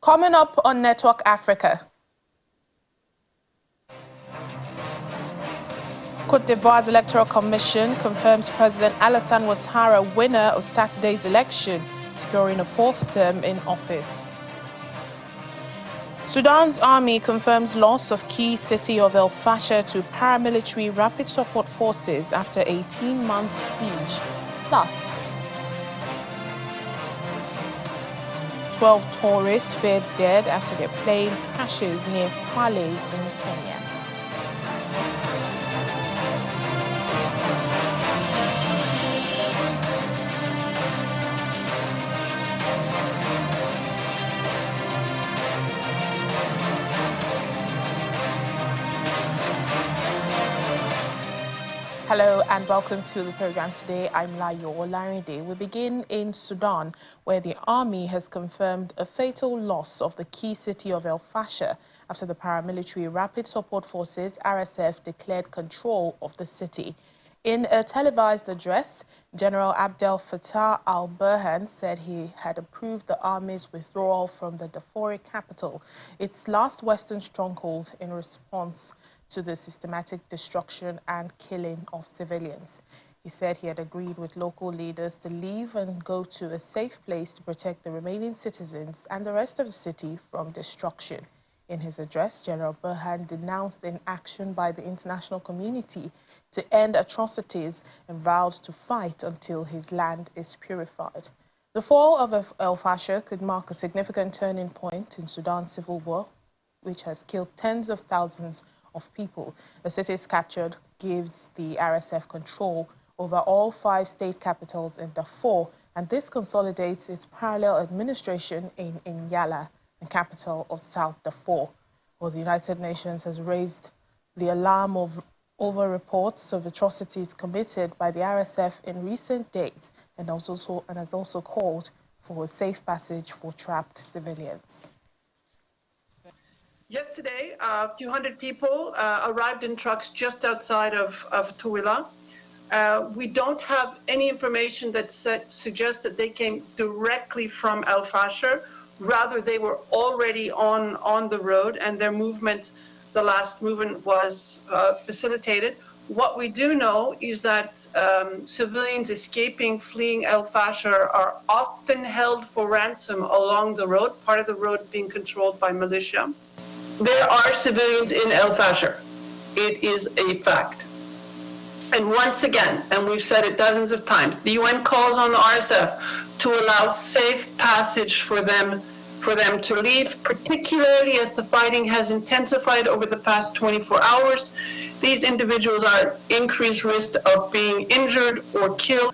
Coming up on Network Africa. Côte d'Ivoire's Electoral Commission confirms President Alassane Ouattara winner of Saturday's election, securing a fourth term in office. Sudan's army confirms loss of key city of El-Fasher to paramilitary rapid support forces after 18-month siege. Plus, 12 tourists feared dead after their plane crashes near Kolade in Kenya. Hello and welcome to the program today. I'm Layo Olarinde. We begin in Sudan, where the army has confirmed a fatal loss of the key city of El-Fasher after the paramilitary Rapid Support Forces, RSF, declared control of the city. In a televised address, General Abdel Fattah al-Burhan said he had approved the army's withdrawal from the Darfur capital, its last western stronghold, in response to the systematic destruction and killing of civilians. He said he had agreed with local leaders to leave and go to a safe place to protect the remaining citizens and the rest of the city from destruction. In his address, General Burhan denounced inaction by the international community to end atrocities and vowed to fight until his land is purified. The fall of El-Fasher could mark a significant turning point in Sudan's civil war, which has killed tens of thousands of people. The city's captured gives the RSF control over all 5 state capitals in Darfur, and this consolidates its parallel administration in Nyala, the capital of South Darfur. Well, the United Nations has raised the alarm over reports of atrocities committed by the RSF in recent days and has also called for a safe passage for trapped civilians. Yesterday, a few hundred people arrived in trucks just outside of Tuwila. We don't have any information that suggests that they came directly from El-Fasher. Rather, they were already on the road, and their movement, the last movement, was facilitated. What we do know is that civilians fleeing El-Fasher are often held for ransom along the road, part of the road being controlled by militia. There are civilians in El-Fasher. It is a fact. And once again, and we've said it dozens of times, the UN calls on the RSF to allow safe passage for them to leave, particularly as the fighting has intensified over the past 24 hours. These individuals are at increased risk of being injured or killed.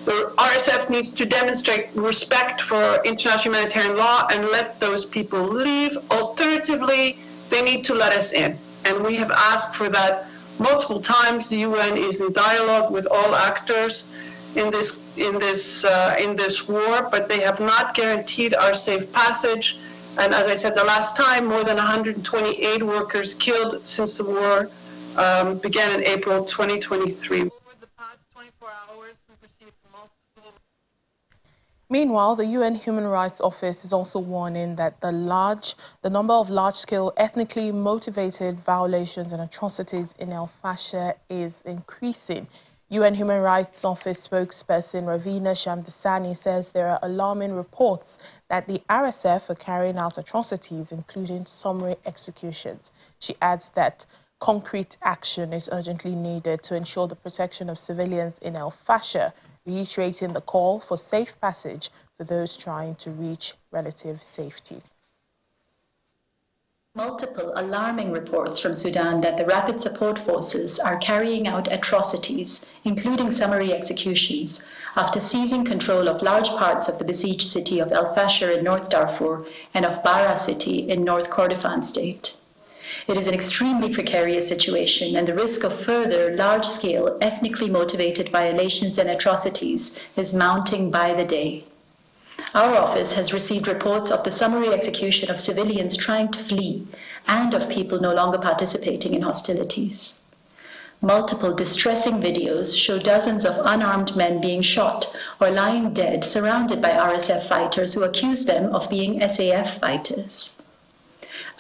The RSF needs to demonstrate respect for international humanitarian law and let those people leave. Alternatively, they need to let us in. And we have asked for that multiple times. The UN is in dialogue with all actors in this war, but they have not guaranteed our safe passage. And as I said the last time, more than 128 workers killed since the war began in April 2023. Over the past 24 hours, we've received multiple. Meanwhile, the UN Human Rights Office is also warning that the number of large-scale ethnically motivated violations and atrocities in El-Fasher is increasing. UN Human Rights Office spokesperson Ravina Shamdasani says there are alarming reports that the RSF are carrying out atrocities, including summary executions. She adds that concrete action is urgently needed to ensure the protection of civilians in El-Fasher, reiterating the call for safe passage for those trying to reach relative safety. Multiple alarming reports from Sudan that the Rapid Support Forces are carrying out atrocities, including summary executions, after seizing control of large parts of the besieged city of El-Fasher in North Darfur and of Bara city in North Kordofan state. It is an extremely precarious situation, and the risk of further large-scale, ethnically motivated violations and atrocities is mounting by the day. Our office has received reports of the summary execution of civilians trying to flee and of people no longer participating in hostilities. Multiple distressing videos show dozens of unarmed men being shot or lying dead, surrounded by RSF fighters who accuse them of being SAF fighters.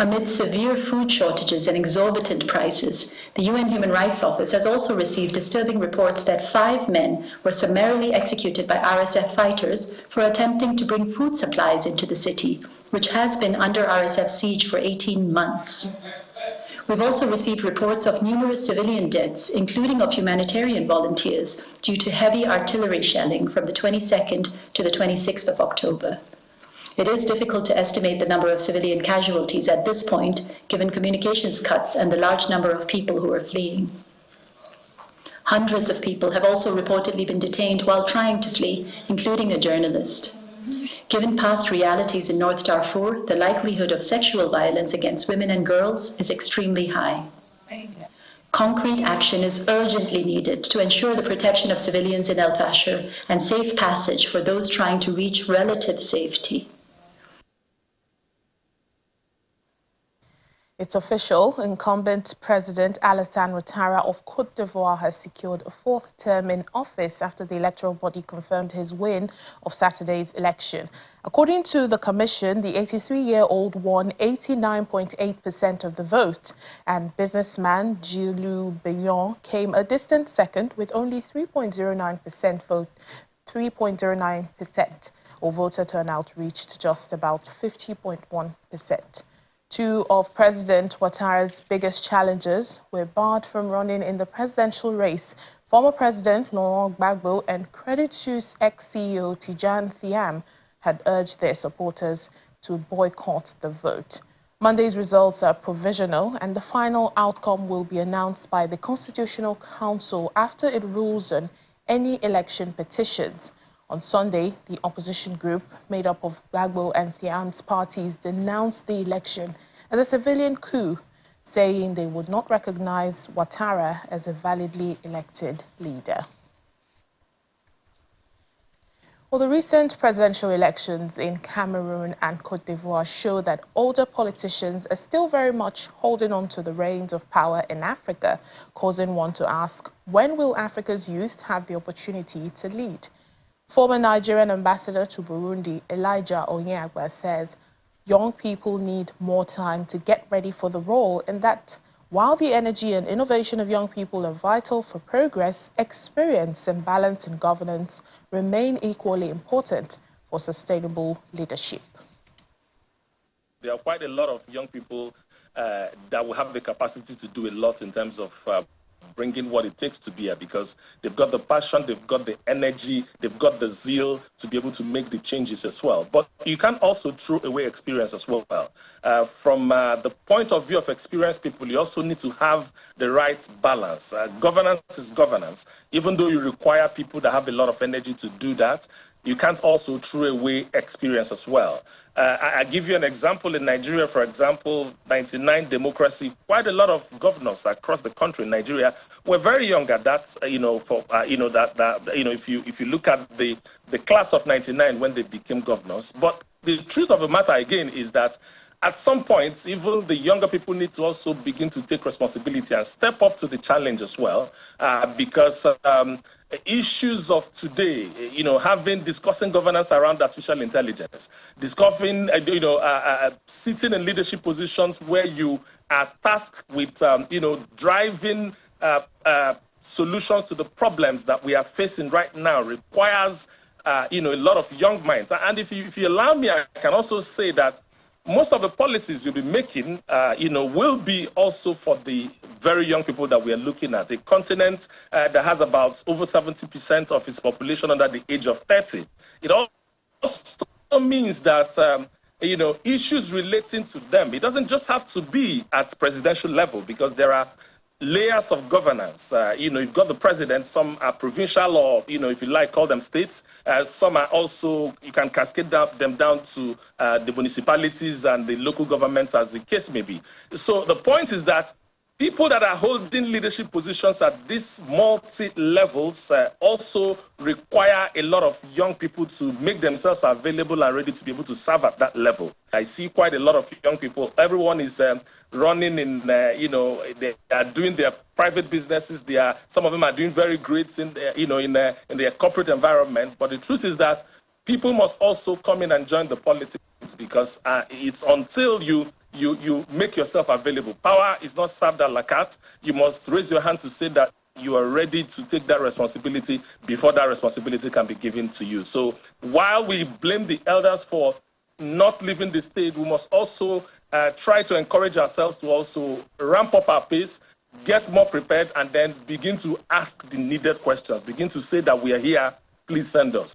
Amid severe food shortages and exorbitant prices, the UN Human Rights Office has also received disturbing reports that 5 men were summarily executed by RSF fighters for attempting to bring food supplies into the city, which has been under RSF siege for 18 months. We've also received reports of numerous civilian deaths, including of humanitarian volunteers, due to heavy artillery shelling from the 22nd to the 26th of October. It is difficult to estimate the number of civilian casualties at this point, given communications cuts and the large number of people who are fleeing. Hundreds of people have also reportedly been detained while trying to flee, including a journalist. Given past realities in North Darfur, the likelihood of sexual violence against women and girls is extremely high. Concrete action is urgently needed to ensure the protection of civilians in El-Fasher and safe passage for those trying to reach relative safety. It's official. Incumbent President Alassane Ouattara of Côte d'Ivoire has secured a 4th term in office after the electoral body confirmed his win of Saturday's election. According to the commission, the 83-year-old won 89.8% of the vote, and businessman Gilu Billon came a distant second with only 3.09% vote. 3.09%, or voter turnout reached just about 50.1%. 2 of President Ouattara's biggest challengers were barred from running in the presidential race. Former President Laurent Gbagbo and Credit Suisse ex-CEO Tidjane Thiam had urged their supporters to boycott the vote. Monday's results are provisional, and the final outcome will be announced by the Constitutional Council after it rules on any election petitions. On Sunday, the opposition group, made up of Gbagbo and Thiam's parties, denounced the election as a civilian coup, saying they would not recognize Ouattara as a validly elected leader. Well, the recent presidential elections in Cameroon and Côte d'Ivoire show that older politicians are still very much holding on to the reins of power in Africa, causing one to ask, when will Africa's youth have the opportunity to lead? Former Nigerian ambassador to Burundi, Elijah Onyeagba, says young people need more time to get ready for the role, and that while the energy and innovation of young people are vital for progress, experience and balance in governance remain equally important for sustainable leadership. There are quite a lot of young people that will have the capacity to do a lot in terms of bringing what it takes to be here, because they've got the passion, they've got the energy, they've got the zeal to be able to make the changes as well. But you can also throw away experience as well. From the point of view of experienced people, you also need to have the right balance. Governance is governance. Even though you require people that have a lot of energy to do that, you can't also throw away experience as well. I give you an example. In Nigeria, for example, 99 democracy, quite a lot of governors across the country in Nigeria were very young at that, if you look at the class of 99 when they became governors. But the truth of the matter, again, is that at some point, even the younger people need to also begin to take responsibility and step up to the challenge as well, because issues of today, discussing governance around artificial intelligence, discussing, sitting in leadership positions where you are tasked with, driving solutions to the problems that we are facing right now requires, a lot of young minds. And if you allow me, I can also say that most of the policies you'll be making, will be also for the very young people that we are looking at. A continent that has about over 70% of its population under the age of 30. It also means that, issues relating to them, it doesn't just have to be at presidential level, because there are layers of governance. You've got the president, some are provincial, or, if you like, call them states. Some are also, you can cascade them down to the municipalities and the local governments, as the case may be. So the point is that people that are holding leadership positions at these multi-levels also require a lot of young people to make themselves available and ready to be able to serve at that level. I see quite a lot of young people. Everyone is running in, they are doing their private businesses. Some of them are doing very great in their corporate environment. But the truth is that people must also come in and join the politics, because it's until you make yourself available. Power is not served à la carte. You must raise your hand to say that you are ready to take that responsibility before that responsibility can be given to you. So while we blame the elders for not leaving the stage, we must also try to encourage ourselves to also ramp up our pace, get more prepared, and then begin to ask the needed questions. Begin to say that we are here, please send us.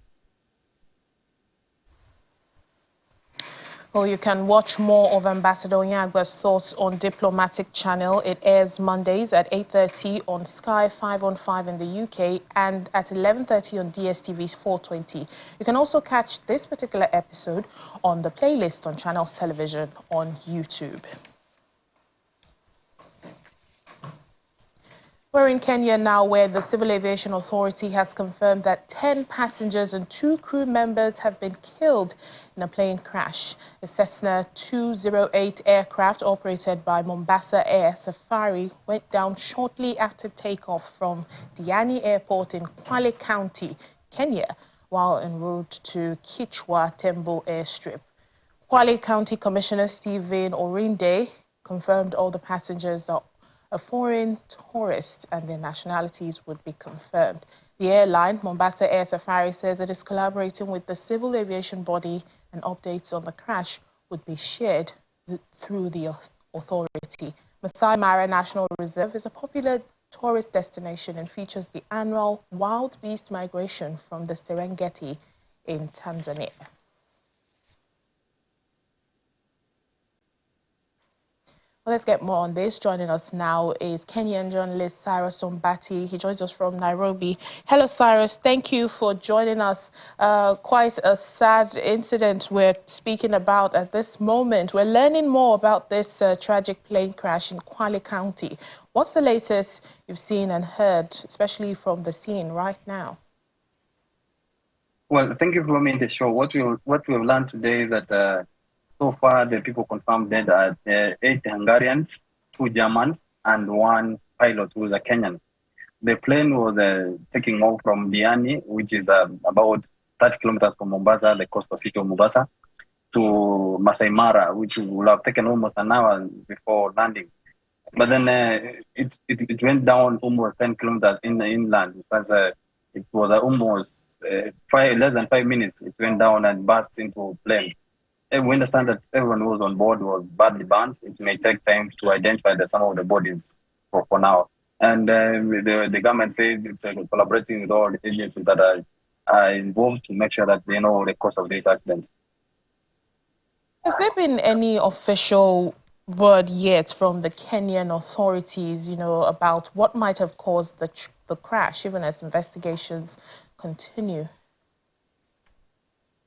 Well, you can watch more of Ambassador Onyagba's thoughts on Diplomatic Channel. It airs Mondays at 8:30 on Sky 515 in the UK and at 11:30 on DSTV 420. You can also catch this particular episode on the playlist on Channels Television on YouTube. We're in Kenya now, where the Civil Aviation Authority has confirmed that 10 passengers and 2 crew members have been killed in a plane crash. A Cessna 208 aircraft operated by Mombasa Air Safari went down shortly after takeoff from Diani Airport in Kwale County, Kenya, while en route to Kichwa Tembo Airstrip. Kwale County Commissioner Stephen Orinde confirmed all the passengers are a foreign tourist and their nationalities would be confirmed. The airline, Mombasa Air Safari, says it is collaborating with the civil aviation body and updates on the crash would be shared through the authority. Masai Mara National Reserve is a popular tourist destination and features the annual wild beast migration from the Serengeti in Tanzania. Well, let's get more on this. Joining us now is Kenyan journalist Cyrus Ombati. He joins us from Nairobi. Hello, Cyrus. Thank you for joining us. Quite a sad incident we're speaking about at this moment. We're learning more about this tragic plane crash in Kwale County. What's the latest you've seen and heard, especially from the scene right now? Well, thank you for being the show. What we've learned today is that so far, the people confirmed dead are 8 Hungarians, 2 Germans, and 1 pilot who is a Kenyan. The plane was taking off from Diani, which is about 30 kilometers from Mombasa, the coastal city of Mombasa, to Masai Mara, which would have taken almost an hour before landing. But then it went down almost 10 kilometers in the inland, because it was almost less than 5 minutes. It went down and burst into flames. We understand that everyone who was on board was badly burnt. It may take time to identify some of the bodies for now. And the government says it's collaborating with all the agencies that are involved to make sure that they know the cause of this accident. Has there been any official word yet from the Kenyan authorities, about what might have caused the crash, even as investigations continue?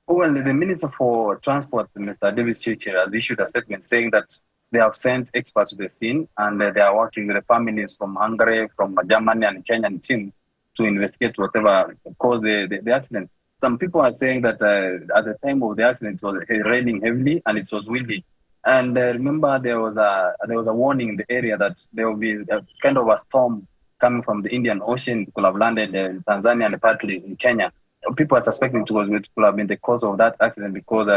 Well, the Minister for Transport, Mr. Davis Chichi, has issued a statement saying that they have sent experts to the scene and they are working with the families from Hungary, from Germany and Kenyan team to investigate whatever caused the accident. Some people are saying that at the time of the accident, it was raining heavily and it was windy. And remember, there was a warning in the area that there will be a kind of a storm coming from the Indian Ocean. It could have landed in Tanzania and partly in Kenya. People are suspecting it could have been the cause of that accident because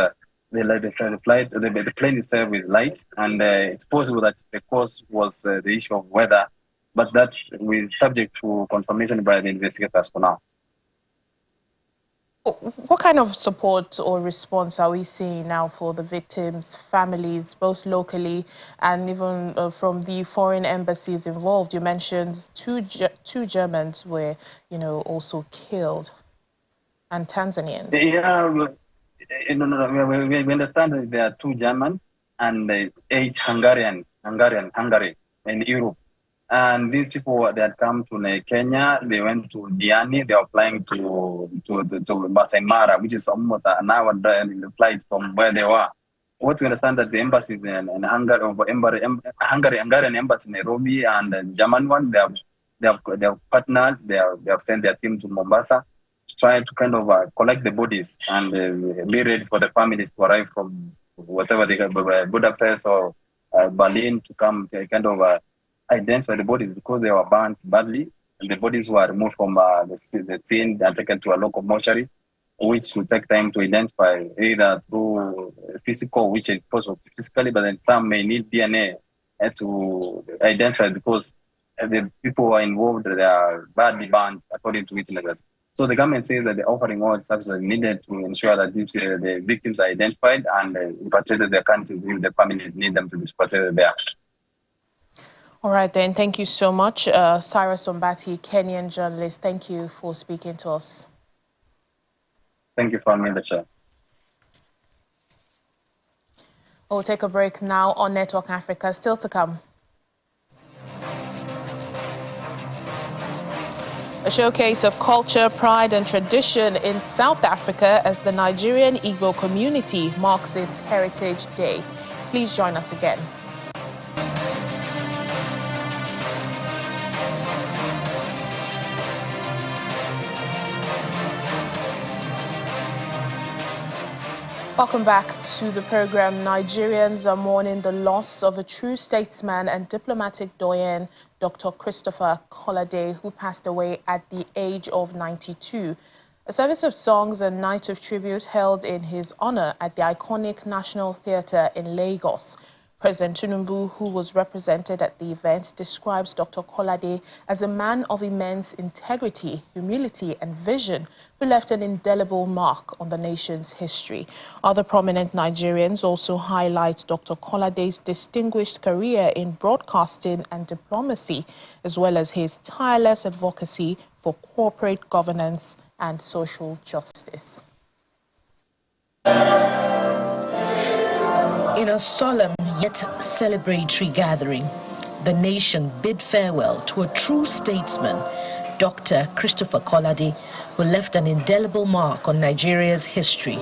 the plane itself is light, and it's possible that the cause was the issue of weather, but that is subject to confirmation by the investigators for now. What kind of support or response are we seeing now for the victims' families, both locally and even from the foreign embassies involved? You mentioned two Germans were, also killed. And Tanzanians? Yeah, we understand that there are 2 German and 8 Hungary in Europe. And these people, they had come to Kenya, they went to Diani, they are flying to Masai Mara, which is almost an hour flight from where they were. what we understand that the embassies in Hungarian embassy in Nairobi and the German one, they have partnered. They have sent their team to Mombasa to try to kind of collect the bodies and be ready for the families to arrive from whatever they have, Budapest or Berlin, to come kind of identify the bodies, because they were burnt badly, and the bodies were removed from the scene and taken to a local mortuary, which will take time to identify, either through physical, which is possible physically, but then some may need DNA to identify, because the people who are involved, they are badly burned, according to witnesses. So the government says that they're offering all services needed to ensure that the victims are identified and repatriated their countries if the families need them to be repatriated there. All right, then. Thank you so much. Cyrus Ombati, Kenyan journalist, thank you for speaking to us. Thank you for having me in the show. We'll take a break now on Network Africa. Still to come. A showcase of culture, pride and tradition in South Africa as the Nigerian Igbo community marks its Heritage Day. Please join us again. Welcome back to the program. Nigerians are mourning the loss of a true statesman and diplomatic doyen, Dr. Christopher Kolade, who passed away at the age of 92. A service of songs and night of tribute held in his honor at the iconic National Theatre in Lagos. President Tinubu, who was represented at the event, describes Dr. Kolade as a man of immense integrity, humility and vision, who left an indelible mark on the nation's history. Other prominent Nigerians also highlight Dr. Kolade's distinguished career in broadcasting and diplomacy, as well as his tireless advocacy for corporate governance and social justice. In a solemn yet celebratory gathering, the nation bid farewell to a true statesman, Dr. Christopher Kolade, who left an indelible mark on Nigeria's history.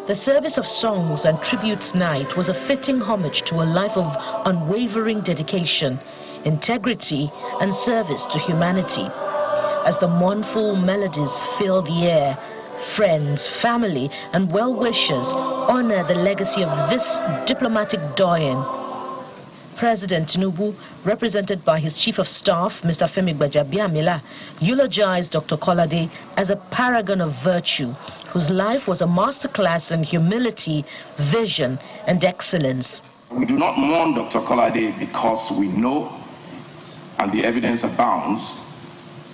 The service of songs and tributes night was a fitting homage to a life of unwavering dedication, integrity, and service to humanity. As the mournful melodies fill the air, friends, family, and well-wishers honor the legacy of this diplomatic doyen. President Tinubu, represented by his Chief of Staff, Mr. Femi Gbajabiamila, eulogized Dr. Kolade as a paragon of virtue, whose life was a masterclass in humility, vision, and excellence. We do not mourn Dr. Kolade because we know, and the evidence abounds,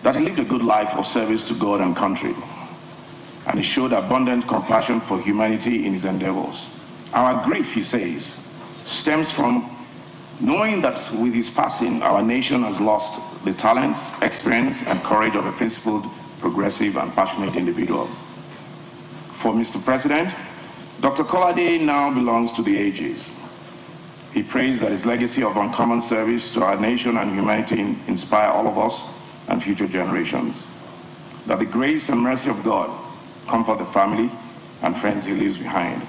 that he lived a good life of service to God and country, and he showed abundant compassion for humanity in his endeavors. Our grief, he says, stems from knowing that with his passing, our nation has lost the talents, experience, and courage of a principled, progressive, and passionate individual. For Mr. President, Dr. Kolade now belongs to the ages. He prays that his legacy of uncommon service to our nation and humanity inspire all of us and future generations. That the grace and mercy of God comfort the family and friends he leaves behind.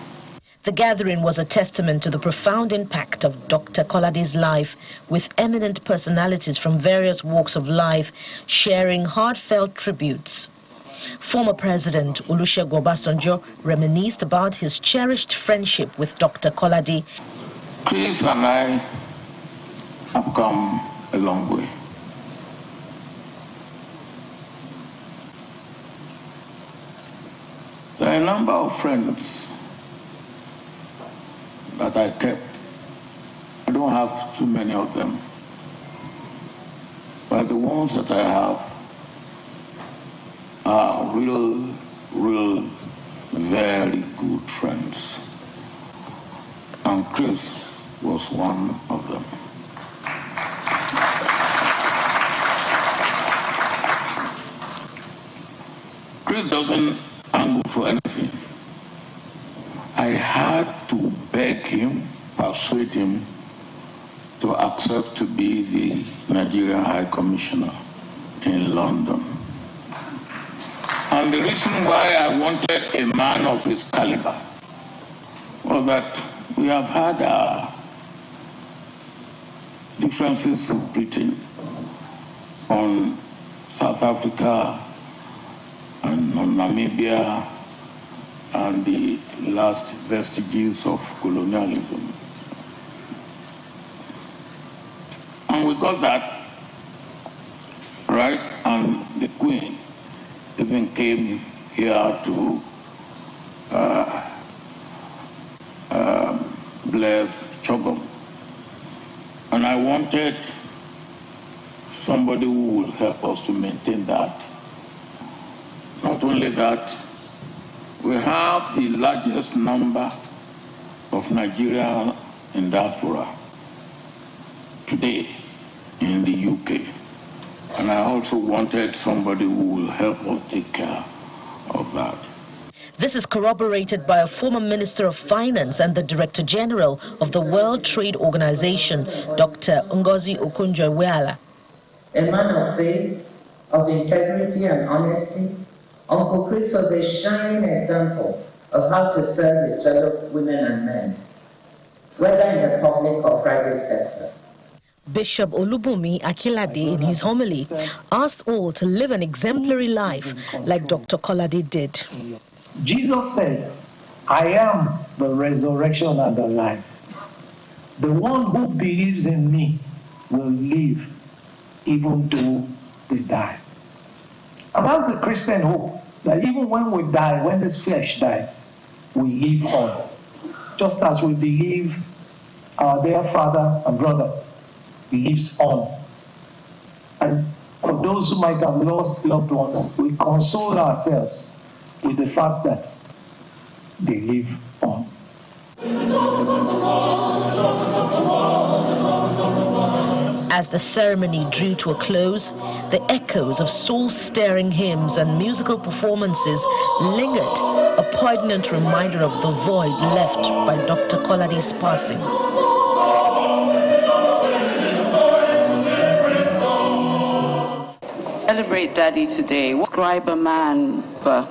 The gathering was a testament to the profound impact of Dr. Kolade's life, with eminent personalities from various walks of life sharing heartfelt tributes. Former President Olusegun Obasanjo reminisced about his cherished friendship with Dr. Kolade. Chris and I have come a long way. There are a number of friends that I kept. I don't have too many of them, but the ones that I have are real, very good friends. And Chris was one of them. Chris doesn't angle for anything. I had to beg him persuade him to accept to be the Nigerian High Commissioner in London. And the reason why I wanted a man of his caliber was that we have had differences with Britain on South Africa and on Namibia and the last vestiges of colonialism. And we got that right, and the Queen even came here to bless Chogom. And I wanted somebody who would help us to maintain that. Not only that, we have the largest number of Nigerians in diaspora today in the UK. And I also wanted somebody who will help us take care of that. This is corroborated by a former Minister of Finance and the Director General of the World Trade Organization, Dr. Ngozi Okonjo-Iweala. A man of faith, of integrity and honesty, Uncle Chris was a shining example of how to serve his fellow women and men, whether in the public or private sector. Bishop Olubunmi Akilade, in his homily, asked all to live an exemplary life like Dr. Kolade did. Jesus said, I am the resurrection and the life. The one who believes in me will live even though they die. And that's the Christian hope, that even when we die, when this flesh dies, we live on. Just as we believe our dear father and brother lives on. And for those who might have lost loved ones, we console ourselves with the fact that they live on. As the ceremony drew to a close, the echoes of soul-stirring hymns and musical performances lingered, a poignant reminder of the void left by Dr. Kolade's passing. Celebrate Daddy today. Describe a man for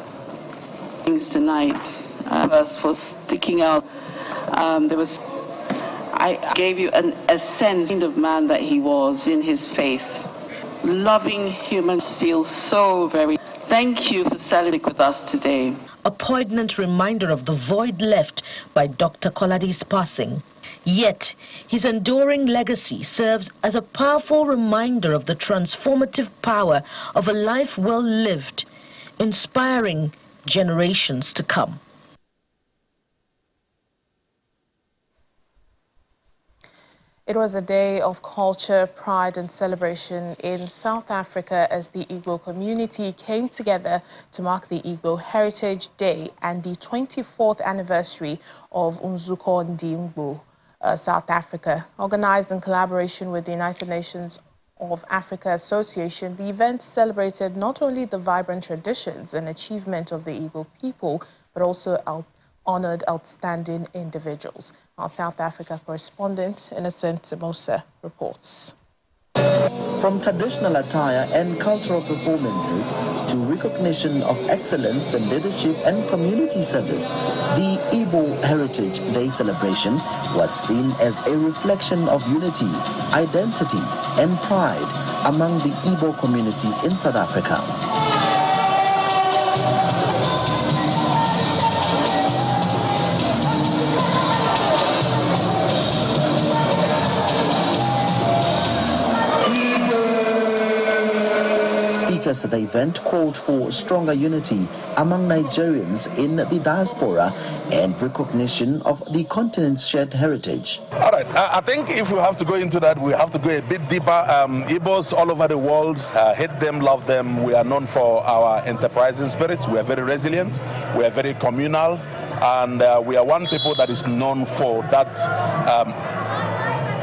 things tonight. Verse was sticking out. I gave you a sense of man that he was in his faith. Loving humans feels so very. Thank you for celebrating with us today. A poignant reminder of the void left by Dr. Kolade's passing. Yet, his enduring legacy serves as a powerful reminder of the transformative power of a life well lived, inspiring generations to come. It was a day of culture, pride and celebration in South Africa as the Igbo community came together to mark the Igbo Heritage Day and the 24th anniversary of Nzuko Ndi Igbo, South Africa. Organized in collaboration with the United Nations of Africa Association, the event celebrated not only the vibrant traditions and achievement of the Igbo people, but also honored outstanding individuals. Our South Africa correspondent, Innocent Mosa, reports. From traditional attire and cultural performances to recognition of excellence in leadership and community service, the Igbo Heritage Day celebration was seen as a reflection of unity, identity, and pride among the Igbo community in South Africa. Speakers at the event called for stronger unity among Nigerians in the diaspora and recognition of the continent's shared heritage. All right, I think if we have to go into that, we have to go a bit deeper. Igbos all over the world, hate them, love them. We are known for our enterprising spirit. We are very resilient. We are very communal. And we are one people that is known for that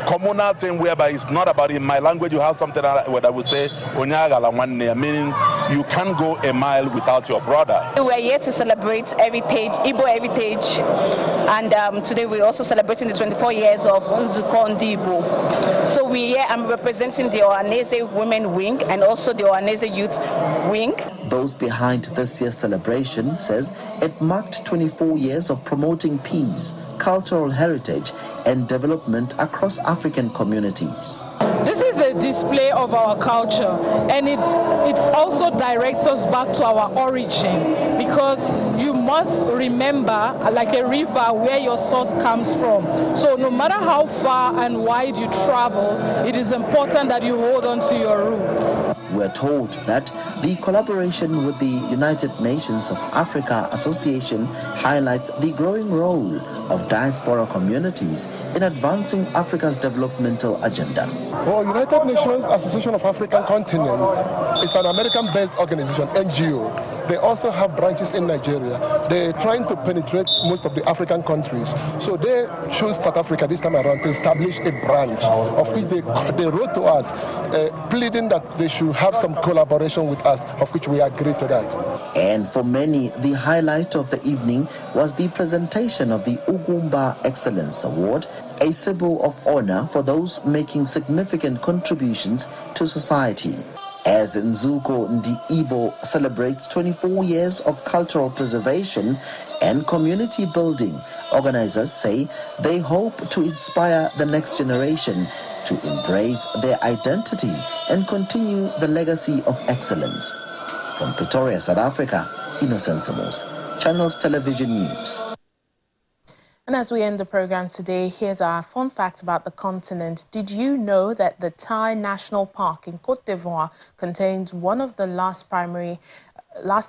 communal thing whereby it's not about, in my language you have something that I would say, meaning you can't go a mile without your brother. We're here to celebrate heritage, Igbo heritage, and today we're also celebrating the 24 years of Nzuko Ndi Igbo. So I'm representing the Ohanese Women Wing and also the Ohanese Youth Wing. Those behind this year's celebration says it marked 24 years of promoting peace, cultural heritage, and development across African communities. This is a display of our culture, and it also directs us back to our origin, because you must remember, like a river, where your source comes from. So no matter how far and wide you travel, it is important that you hold on to your roots. We're told that the collaboration with the United Nations of Africa Association highlights the growing role of diaspora communities in advancing Africa's developmental agenda. Well, United Nations Association of African Continent is an American-based organization, NGO. They also have branches in Nigeria. They're trying to penetrate most of the African countries. So they chose South Africa this time around to establish a branch, of which they wrote to us, pleading that they should have some collaboration with us, of which we agreed to that. And for many, the highlight of the evening was the presentation of the Ugumba Excellence Award, a symbol of honor for those making significant contributions to society. As Nzuko Ndi Igbo celebrates 24 years of cultural preservation and community building, organizers say they hope to inspire the next generation to embrace their identity and continue the legacy of excellence. From Pretoria, South Africa, Innocent Samos, Channels Television News. And as we end the program today, here's our fun fact about the continent. Did you know that the Tai National Park in Côte d'Ivoire contains one of the last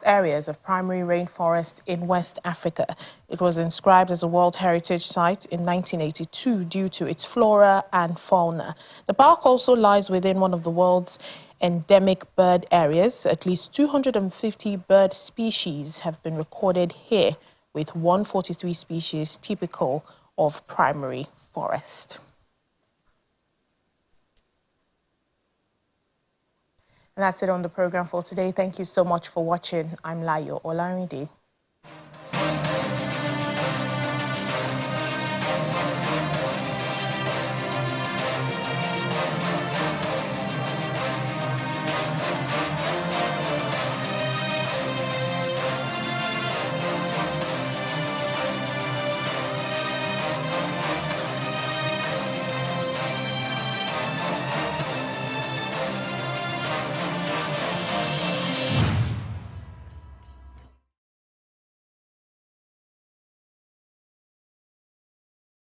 areas of primary rainforest in West Africa? It was inscribed as a World Heritage Site in 1982 due to its flora and fauna. The park also lies within one of the world's endemic bird areas. At least 250 bird species have been recorded here, with 143 species typical of primary forest. And that's it on the program for today. Thank you so much for watching. I'm Layo Olarinde.